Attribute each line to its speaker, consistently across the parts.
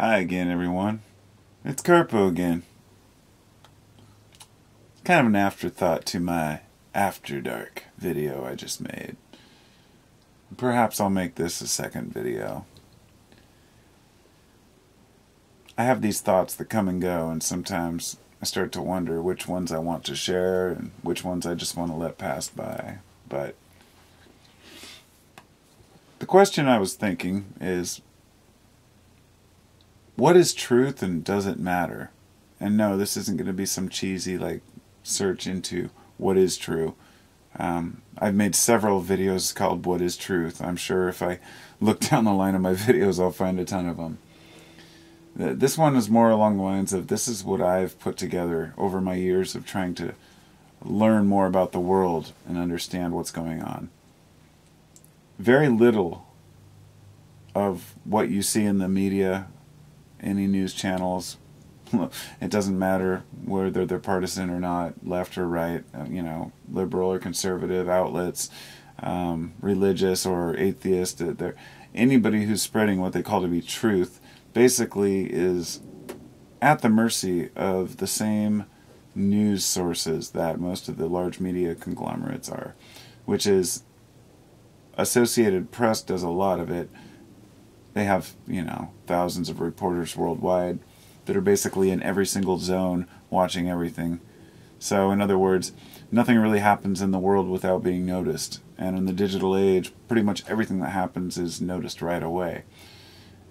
Speaker 1: Hi again, everyone. It's Carpo again. It's kind of an afterthought to my After Dark video I just made. Perhaps I'll make this a second video. I have these thoughts that come and go, and sometimes I start to wonder which ones I want to share and which ones I just want to let pass by. But the question I was thinking is, what is truth and does it matter? And no, this isn't going to be some cheesy search into what is true. I've made several videos called What is Truth. I'm sure if I look down the line of my videos I'll find a ton of them. This one is more along the lines of, this is what I've put together over my years of trying to learn more about the world and understand what's going on. Very little of what you see in the media, any news channels, it doesn't matter whether they're partisan or not, left or right, liberal or conservative outlets, religious or atheist, anybody who's spreading what they call to be truth basically is at the mercy of the same news sources that most of the large media conglomerates are, which is Associated Press does a lot of it. They have, thousands of reporters worldwide that are basically in every single zone watching everything. So, in other words, nothing really happens in the world without being noticed. And in the digital age, pretty much everything that happens is noticed right away.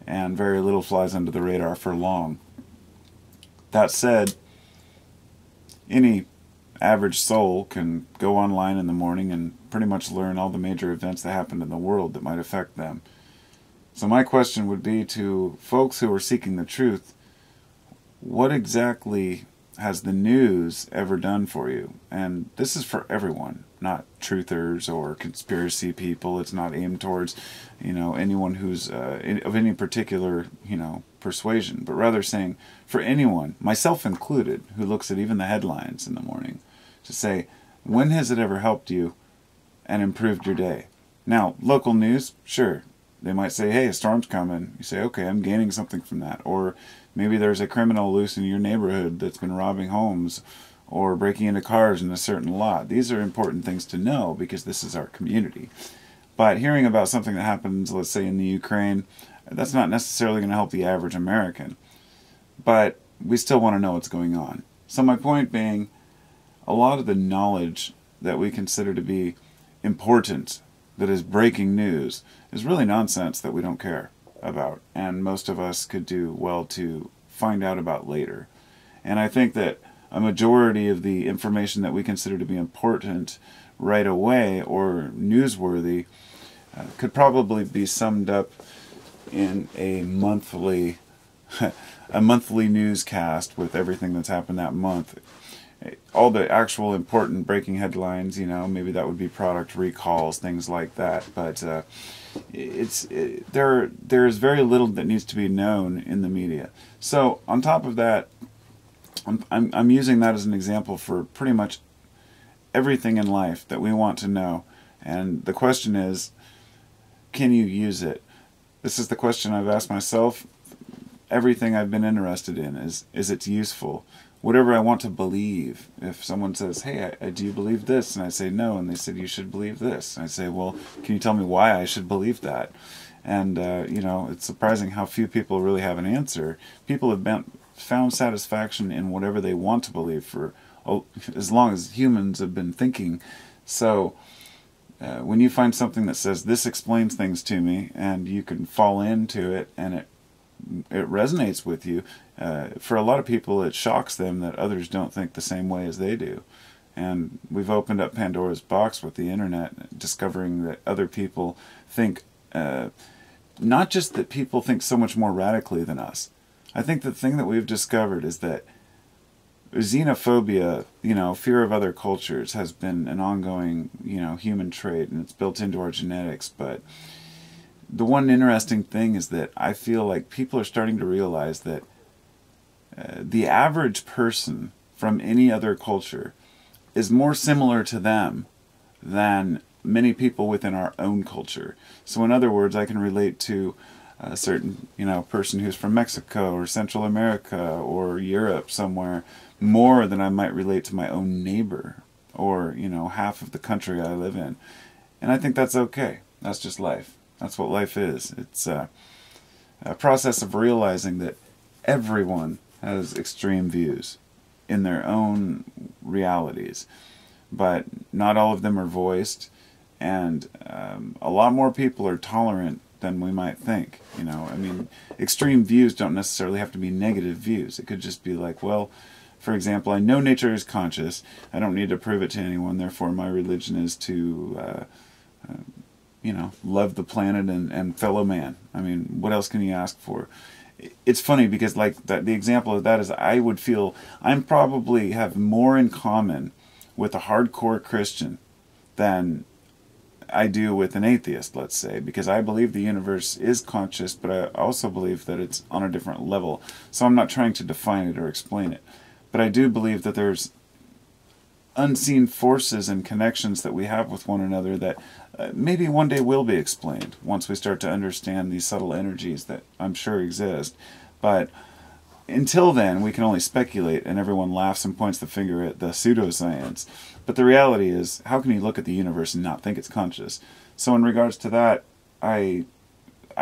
Speaker 1: And very little flies under the radar for long. That said, any average soul can go online in the morning and pretty much learn all the major events that happened in the world that might affect them. So my question would be to folks who are seeking the truth, what exactly has the news ever done for you? And this is for everyone, not truthers or conspiracy people. It's not aimed towards, anyone who's of any particular, persuasion, but rather saying for anyone, myself included, who looks at even the headlines in the morning, to say, when has it ever helped you and improved your day? Now, local news, sure. They might say, hey, a storm's coming. You say, okay, I'm gaining something from that. Or maybe there's a criminal loose in your neighborhood that's been robbing homes or breaking into cars in a certain lot. These are important things to know because this is our community. But hearing about something that happens, let's say in the Ukraine, that's not necessarily going to help the average American. But we still want to know what's going on. So my point being, a lot of the knowledge that we consider to be important, that is breaking news, is really nonsense that we don't care about, and most of us could do well to find out about later. And I think that a majority of the information that we consider to be important right away or newsworthy could probably be summed up in a monthly newscast with everything that's happened that month. All the actual important breaking headlines, maybe that would be product recalls, things like that. But there is very little that needs to be known in the media. So on top of that, I'm using that as an example for pretty much everything in life that we want to know. And the question is, can you use it? This is the question I've asked myself. Everything I've been interested in is it useful? Whatever I want to believe. If someone says, hey, do you believe this? And I say no, and they said, you should believe this. And I say, well, can you tell me why I should believe that? And, it's surprising how few people really have an answer. People have found satisfaction in whatever they want to believe for as long as humans have been thinking. So when you find something that says, this explains things to me, and you can fall into it, and it resonates with you, for a lot of people it shocks them that others don't think the same way as they do. And we've opened up Pandora's box with the internet, discovering that other people think, not just that people think so much more radically than us. I think the thing that we've discovered is that xenophobia, fear of other cultures, has been an ongoing, human trait, and it's built into our genetics. But the one interesting thing is that I feel like people are starting to realize that the average person from any other culture is more similar to them than many people within our own culture. So in other words, I can relate to a certain, person who's from Mexico or Central America or Europe somewhere more than I might relate to my own neighbor or, half of the country I live in. And I think that's okay. That's just life. That's what life is. It's a process of realizing that everyone has extreme views in their own realities, but not all of them are voiced, and a lot more people are tolerant than we might think. Extreme views don't necessarily have to be negative views. It could just be like, well, for example, I know nature is conscious. I don't need to prove it to anyone. Therefore, my religion is to, love the planet and fellow man. What else can you ask for? It's funny because, like, the example of that is I would feel I'm probably have more in common with a hardcore Christian than I do with an atheist, let's say, because I believe the universe is conscious, but I also believe that it's on a different level. So I'm not trying to define it or explain it. But I do believe that there's unseen forces and connections that we have with one another that maybe one day will be explained once we start to understand these subtle energies that I'm sure exist. But until then, we can only speculate, and everyone laughs and points the finger at the pseudoscience. But the reality is, how can you look at the universe and not think it's conscious? So in regards to that, I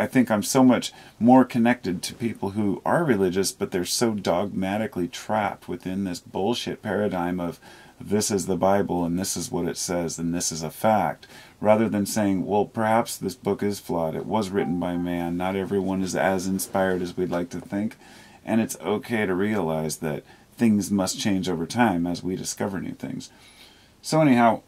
Speaker 1: think I'm so much more connected to people who are religious, but they're so dogmatically trapped within this bullshit paradigm of this is the Bible and this is what it says and this is a fact, rather than saying, well, perhaps this book is flawed. It was written by man. Not everyone is as inspired as we'd like to think. And it's okay to realize that things must change over time as we discover new things. So anyhow,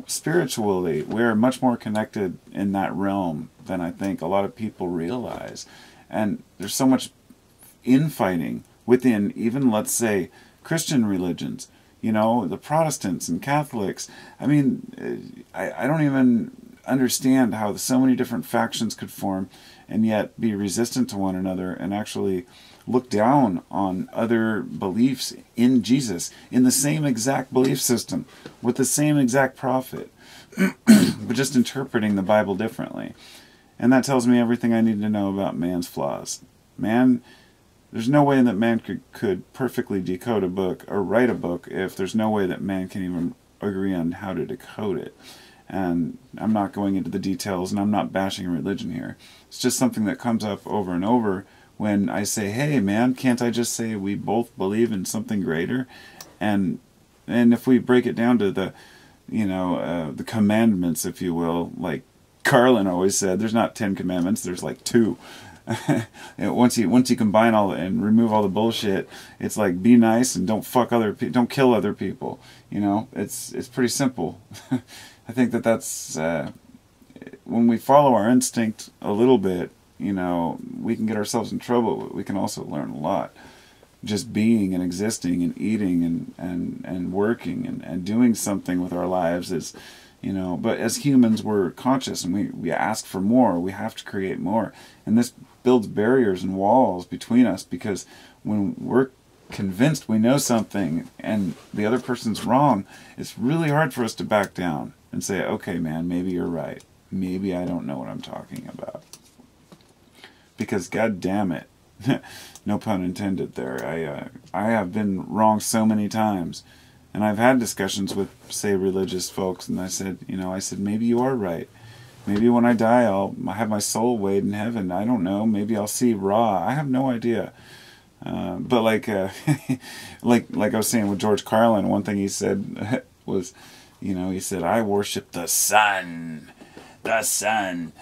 Speaker 1: spiritually, we're much more connected in that realm than I think a lot of people realize. And there's so much infighting within even, let's say, Christian religions. The Protestants and Catholics. I don't even understand how so many different factions could form and yet be resistant to one another and actually look down on other beliefs in Jesus, in the same exact belief system, with the same exact prophet, but just interpreting the Bible differently. And that tells me everything I need to know about man's flaws. There's no way that man could perfectly decode a book or write a book if there's no way that man can even agree on how to decode it. And I'm not going into the details, and I'm not bashing religion here. It's just something that comes up over and over when I say, hey man, can't I just say we both believe in something greater? And if we break it down to the commandments, if you will, like Carlin always said, there's not 10 commandments, there's like 2. Once you combine all and remove all the bullshit, it's like be nice and don't fuck don't kill other people. It's pretty simple. I think that's when we follow our instinct a little bit, we can get ourselves in trouble, but we can also learn a lot. Just being and existing and eating and working and doing something with our lives is, but as humans we're conscious and we ask for more. We have to create more, and this builds barriers and walls between us, because when we're convinced we know something and the other person's wrong, it's really hard for us to back down and say, okay man, maybe you're right, maybe I don't know what I'm talking about, because god damn it, no pun intended there, I have been wrong so many times. And I've had discussions with, say, religious folks, and I said, maybe you are right. Maybe when I die, I'll have my soul weighed in heaven. I don't know. Maybe I'll see Ra. I have no idea. But like I was saying with George Carlin, one thing he said was, he said, I worship the sun. The sun.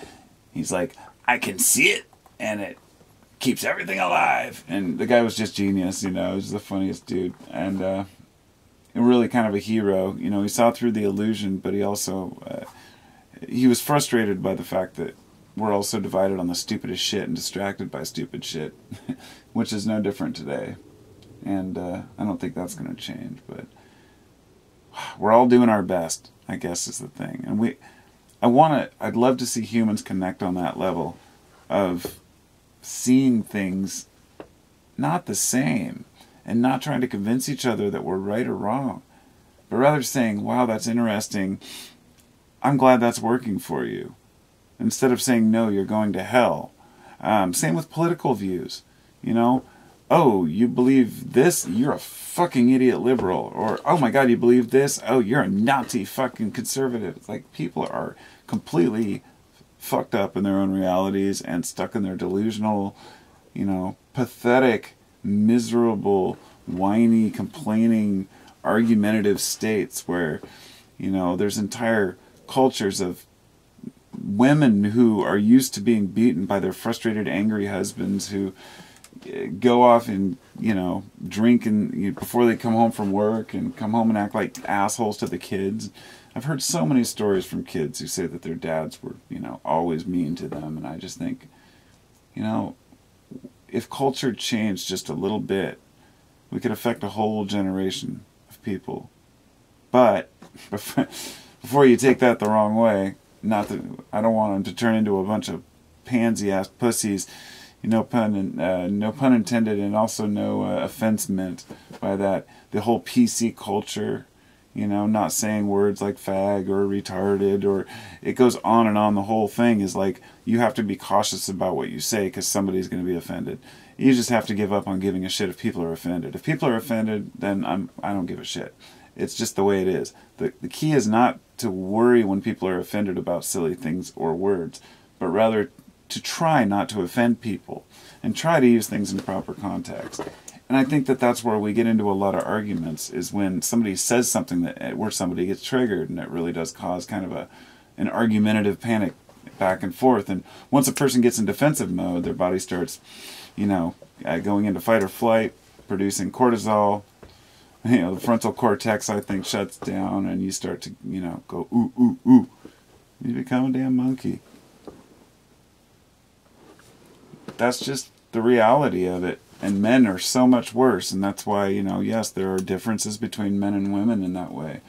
Speaker 1: He's like, I can see it, and it keeps everything alive. And the guy was just genius, he was the funniest dude. And really kind of a hero. He saw through the illusion, but he also he was frustrated by the fact that we're all so divided on the stupidest shit and distracted by stupid shit, which is no different today. And I don't think that's going to change, but we're all doing our best, I guess is the thing. And I'd love to see humans connect on that level of seeing things not the same, and not trying to convince each other that we're right or wrong, but rather saying, wow, that's interesting, I'm glad that's working for you. Instead of saying, no, you're going to hell, Same with political views. You know, oh, you believe this? You're a fucking idiot liberal. Or, oh my God, you believe this? Oh, you're a Nazi fucking conservative. It's like people are completely fucked up in their own realities and stuck in their delusional, you know, pathetic, miserable, whiny, complaining, argumentative states where, you know, there's entire cultures of women who are used to being beaten by their frustrated, angry husbands who go off and, you know, drink and before they come home from work and come home and act like assholes to the kids. I've heard so many stories from kids who say that their dads were, you know, always mean to them, and I just think, you know, if culture changed just a little bit, we could affect a whole generation of people. But before you take that the wrong way, not that I don't want them to turn into a bunch of pansy-ass pussies, no pun intended, and also no offense meant by that. The whole PC culture, you know, not saying words like fag or retarded, or it goes on and on. The whole thing is like you have to be cautious about what you say because somebody's going to be offended. You just have to give up on giving a shit if people are offended. If people are offended, then I don't give a shit. It's just the way it is. The key is not to worry when people are offended about silly things or words, but rather to try not to offend people and try to use things in proper context. And I think that that's where we get into a lot of arguments, is when somebody says something that where somebody gets triggered, and it really does cause kind of an argumentative panic back and forth. And once a person gets in defensive mode, their body starts, you know, going into fight or flight, producing cortisol. You know, the frontal cortex, I think, shuts down, and you start to, you know, go ooh, ooh, ooh. You become a damn monkey. That's just the reality of it. And men are so much worse, and that's why, you know, yes, there are differences between men and women in that way.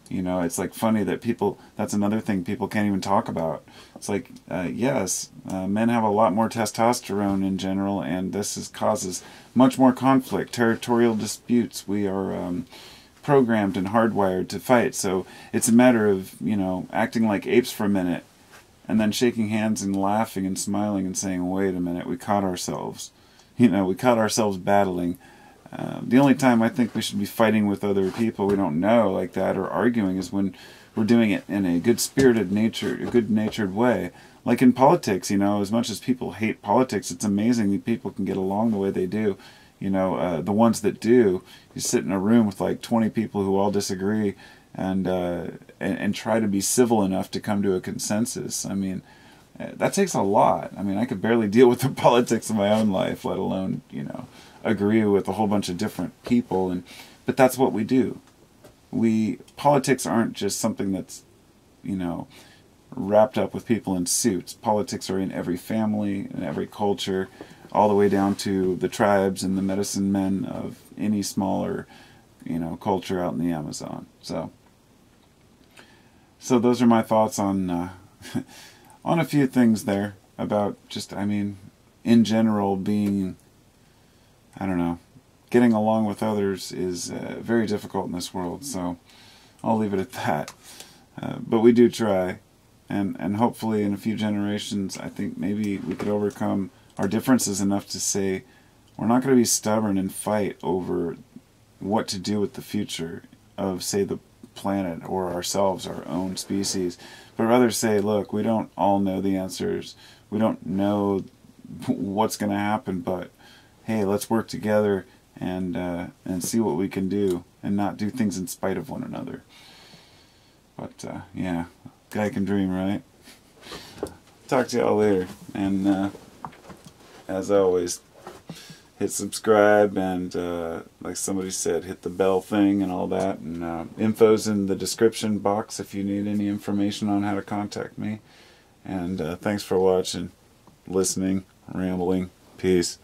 Speaker 1: You know, it's like funny that people, that's another thing people can't even talk about. It's like, yes, men have a lot more testosterone in general, and this causes much more conflict, territorial disputes. We are programmed and hardwired to fight, so it's a matter of, you know, acting like apes for a minute, and then shaking hands and laughing and smiling and saying, wait a minute, we caught ourselves. You know, we caught ourselves battling. The only time I think we should be fighting with other people we don't know like that, or arguing, is when we're doing it in a good-spirited nature, a good-natured way. Like in politics, you know, as much as people hate politics, it's amazing that people can get along the way they do. You know, the ones that do, you sit in a room with like 20 people who all disagree and try to be civil enough to come to a consensus. I mean, that takes a lot. I mean, I could barely deal with the politics of my own life, let alone, you know, agree with a whole bunch of different people. But that's what we do. Politics aren't just something that's, you know, wrapped up with people in suits. Politics are in every family, in every culture, all the way down to the tribes and the medicine men of any smaller, you know, culture out in the Amazon. So those are my thoughts on on a few things there about just, I mean, in general, being, I don't know, getting along with others is very difficult in this world, so I'll leave it at that. But we do try, and hopefully in a few generations, I think maybe we could overcome our differences enough to say we're not going to be stubborn and fight over what to do with the future of, say, the planet or ourselves, our own species, but rather say, look, we don't all know the answers, we don't know what's going to happen, but hey, let's work together and see what we can do, and not do things in spite of one another. But yeah, guy can dream, right? Talk to y'all later, and as always, hit subscribe, and like somebody said, hit the bell thing and all that, and info's in the description box if you need any information on how to contact me. And thanks for watching, listening, rambling. Peace.